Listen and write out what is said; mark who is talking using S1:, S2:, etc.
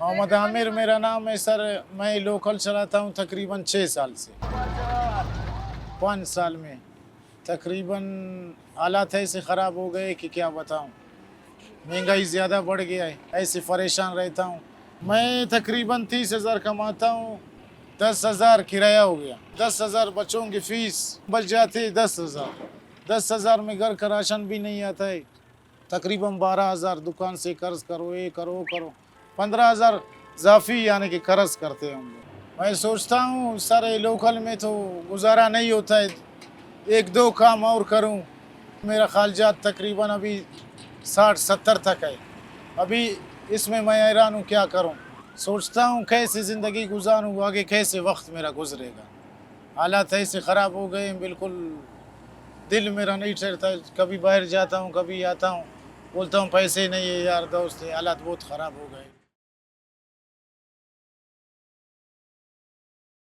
S1: मोहम्मद आमिर मेरा नाम है सर। मैं लोकल चलाता हूँ तकरीबन 6 साल से। 5 साल में तकरीबन हालात ऐसे ख़राब हो गए कि क्या बताऊँ। महंगाई ज़्यादा बढ़ गया है, ऐसे परेशान रहता हूँ। मैं तकरीबन 30,000 कमाता हूँ, 10,000 किराया हो गया, 10,000 बच्चों की फ़ीस बच जाती है, 10,000। 10,000 में घर का राशन भी नहीं आता है। तकरीबन 12,000 दुकान से कर्ज करो, ये करो, वो करो। 15,000 ज़ाफ़ी यानी कि कर्ज करते हैं हम लोग। मैं सोचता हूँ सर ये लोकल में तो गुज़ारा नहीं होता है, 1-2 काम और करूँ। मेरा ख़र्चात तकरीबन अभी 60-70 तक है। अभी इसमें मैं हैरान हूँ क्या करूँ? सोचता हूँ कैसे ज़िंदगी गुज़ारूँ, आगे कैसे वक़्त मेरा गुज़रेगा। हालात ऐसे ख़राब हो गए हैं, बिल्कुल दिल मेरा नहीं ठहरता है। कभी बाहर जाता हूँ, कभी आता हूँ, बोलता हूँ पैसे नहीं है यार दोस्त, ये हालात बहुत ख़राब हो गए।